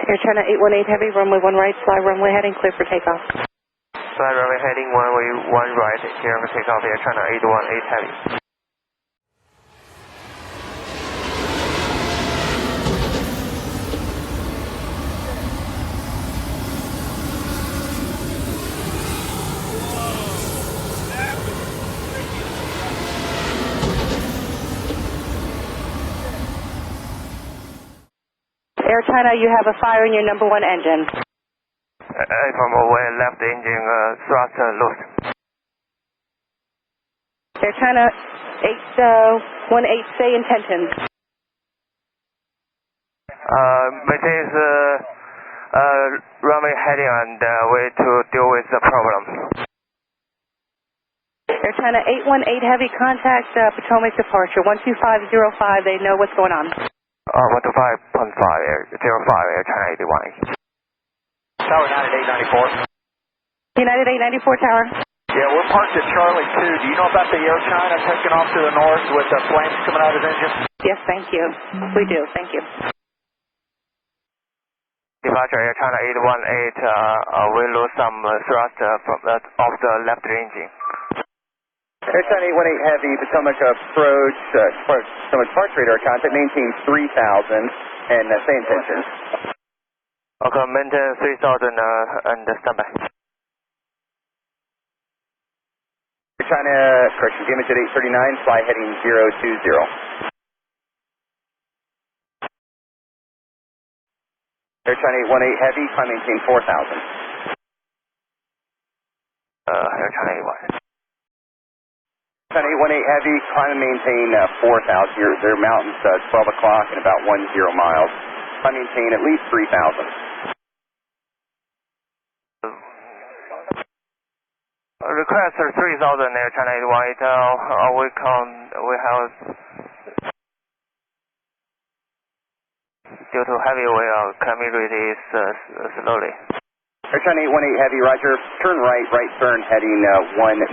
Air China 818 Heavy, runway 1 right, fly runway heading, clear for takeoff. Fly runway heading, runway 1 right, clear for takeoff, Air China 818 Heavy. Air China, you have a fire in your number 1 engine. From away, left engine thrust loose. Air China 818, say intentions. Maintains runway heading and way to deal with the problem. Air China 818 Heavy, contact Potomac departure 12505. They know what's going on. 125.5, 05, Air China 81. Tower United 894. United 894 Tower. Yeah, we're parked at Charlie 2. Do you know about the Air China taking off to the north with flames coming out of his engine? Yes, thank you. We do, thank you. Departure Air China 818, we lose some thrust off the left engine. Air China 818 Heavy, Potomac approach, Potomac departure radar contact, maintain 3000 and say intentions. Okay, maintain 3000 and standby. Air China, correction, damage at 839, fly heading 020. Air China 818 Heavy, climb maintain 4000. Air China 81. China 818 Heavy, climb and maintain 4000. Their mountains 12 o'clock and about 10 miles. Climb and maintain at least 3000. Request 3000 Air China 818, we have, due to heavy wheel, climbing rate is slowly. Air China 818 Heavy, roger, turn right turn heading 190.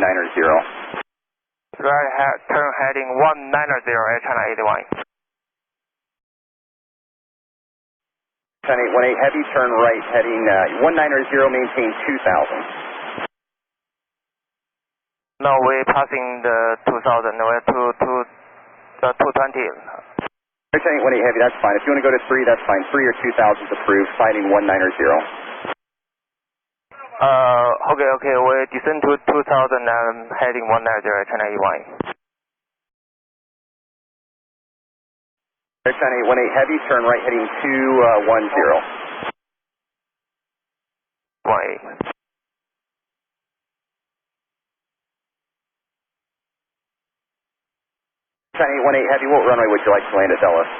Right turn heading 190, Air China 81. China 818 Heavy, turn right heading 190, maintain 2000. No, we're passing the 2000, we're to 220. Air China 818 Heavy, that's fine. If you want to go to 3, that's fine. 3 or 2000 is approved, fighting 190. Okay, we descend to 2000 and heading 190, China 81. Air China 818 Heavy, turn right heading 210. 18. China 818 Heavy, what runway would you like to land at Dulles?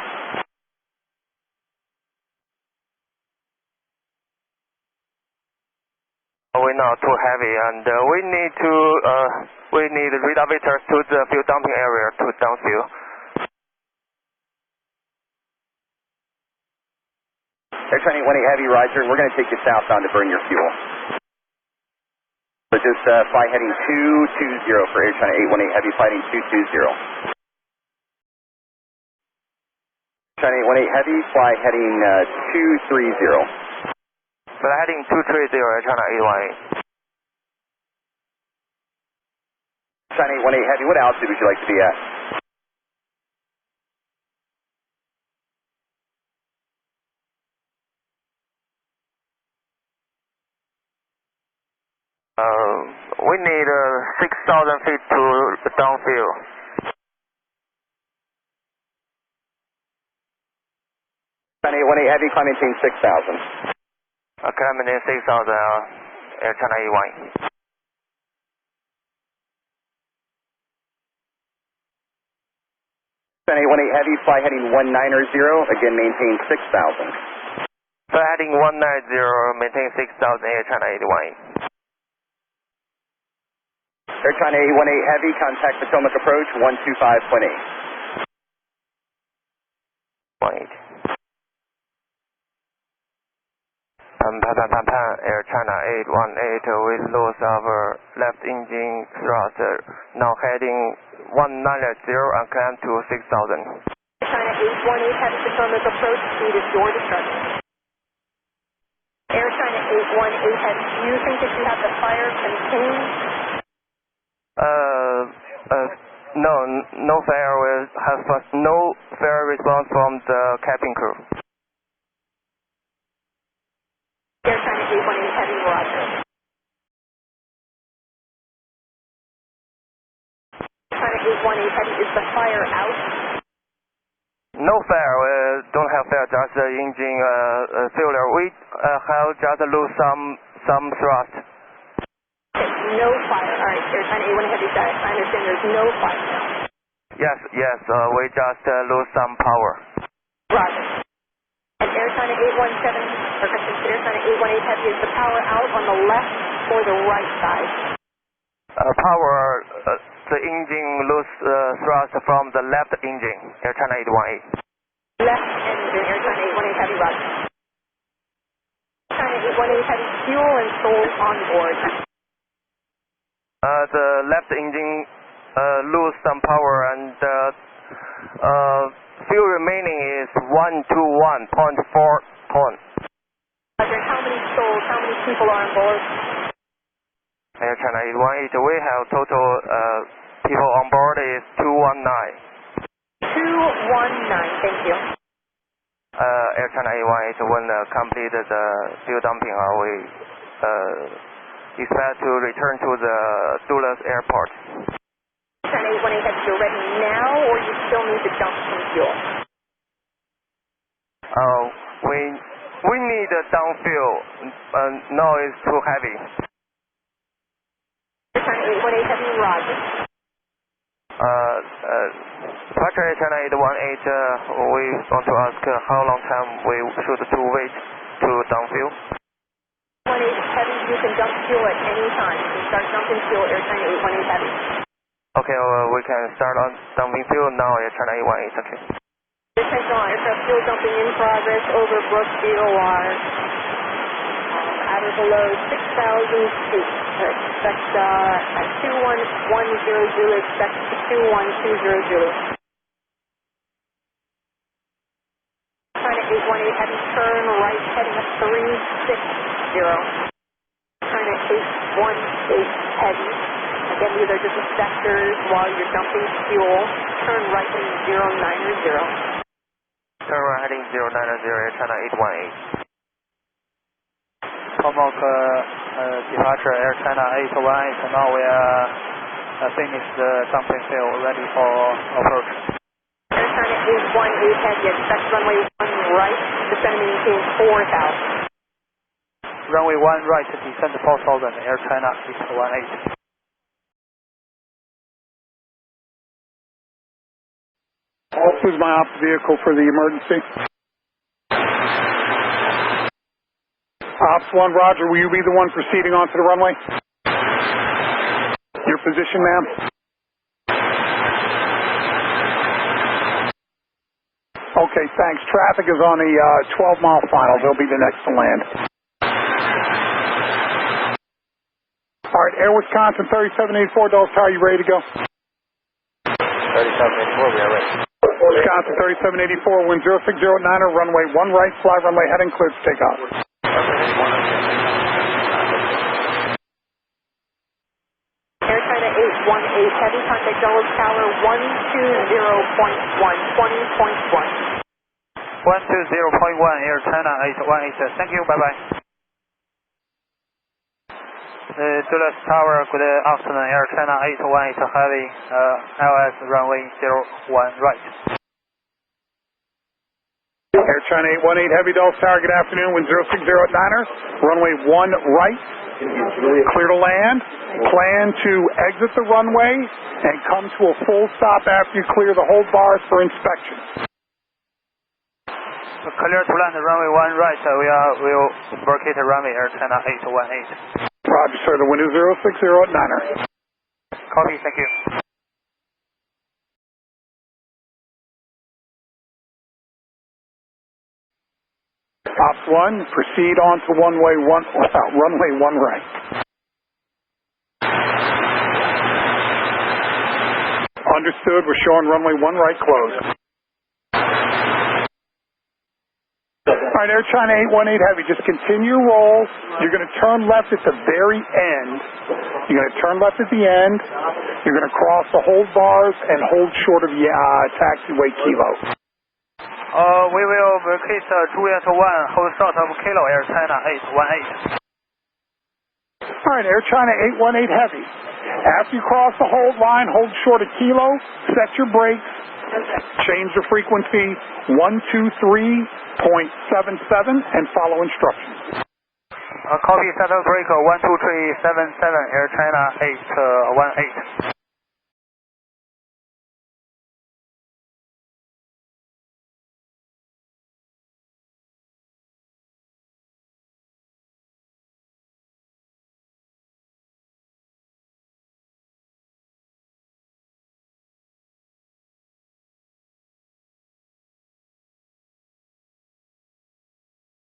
We're not too heavy, and we need elevators to the fuel dumping area to downfill. Air China 818 Heavy, roger, and we're going to take you southbound to burn your fuel. So just fly heading 220 for Air China 818 Heavy, fighting 220. China 818 Heavy, fly heading 230. Fly heading 230, China 818. China 818 Heavy, what altitude would you like to be at? We need 6,000 feet to downfill. China 818 Heavy, climb maintain 6,000. Okay, maintain 6,000, Air China 81. China 818 Heavy, fly heading 190, again maintain 6,000. Fly heading 190, maintain 6,000, Air China 81. Air China 818 Heavy, contact Potomac approach 125.8. 18. Air China 818, we lose our left engine thrust, now heading 190 and climb to 6,000. China 818 Heavy, Potomac approach, speed is your discretion. Heavy, do you think that you have the fire contained? No fire. We have no fire response from the cabin crew. Air China 818 Heavy, roger. China 818 Heavy, is the fire out? No fire. We don't have fire. Just the engine failure. We have just lose some thrust. No fire. All right, Air China 818 Heavy, I understand there's no fire now. Yes. We just lose some power. Roger. And Air China 817, or Air China 818 Heavy, is the power out on the left or the right side? Power, the engine lose thrust from the left engine, Air China 818. Left engine, Air China 818 Heavy, roger. China 818 Heavy, fuel and souls on board. The left engine lose some power and fuel remaining is 121.4 ton. Roger, how many souls, how many people are on board? Air China 818, we have total people on board is 219. 219, thank you. Air China 818, when completed the fuel dumping, we expect to return to the Dulles Airport. China 818 Heavy, you're ready now, or you still need to dump some fuel? We need a down fuel. No, it's too heavy. China 818 Heavy, roger. Departure China 818, we want to ask how long time we should to wait to down fuel. 818 Heavy, you can dump fuel at any time. You can start dumping fuel, Air China 818 Heavy. Okay, we can start on dumping fuel now, Air China 818, okay. Attention all aircraft, fuel dumping in progress over Brook VOR. At or below 6,000 feet. Expect at 21100, expect 21200. China 818 Heavy, turn right heading 360. China 818 Heavy. Again, these are just sectors while you're dumping fuel. Turn right heading 090. Turn right heading 090, Air China 818. Comoc departure Air China 818. Now we are finished the dumping field, ready for approach. Air China 818 Heavy, expect runway 1 right, descend and maintain 4,000. Runway 1 right, descend 4,000, Air China 818. Who's my ops vehicle for the emergency? Ops 1, roger. Will you be the one proceeding onto the runway? Your position, ma'am? Okay, thanks. Traffic is on the 12-mile final. They'll be the next to land. All right, Air Wisconsin 3784, Dulles Tower, you ready to go? 3784, we are ready. Wisconsin 3784, wind 0609, runway 1 right, fly runway heading, cleared to take off. Air China 818 Heavy, contact Dulles Tower 120.1, 20.1. 120.1, Air China 818, thank you, bye-bye. Dulles Tower, good afternoon, Air China 818 Heavy, LS runway 01 right. Air China 818 Heavy, Dulles Tower, good afternoon, wind 0609er, runway 1 right, clear to land, plan to exit the runway and come to a full stop after you clear the hold bars for inspection. Clear to land, runway 1 right, we will vacate runway Air China 818. Roger, sir, the wind is 0609er. Copy, thank you. Ops 1, proceed on to runway 1 right. Understood, we're showing runway 1 right closed. All right, Air China 818 Heavy, just continue your roll. You're going to turn left at the very end. You're going to turn left at the end. You're going to cross the hold bars and hold short of the taxiway kilo. We will vacate Juliet 1, hold short of Kilo Air China 818. All right, Air China 818 Heavy. After you cross the hold line, hold short of Kilo, set your brakes, change the frequency 123.77 and follow instructions. Copy, set brake 12377 Air China 818.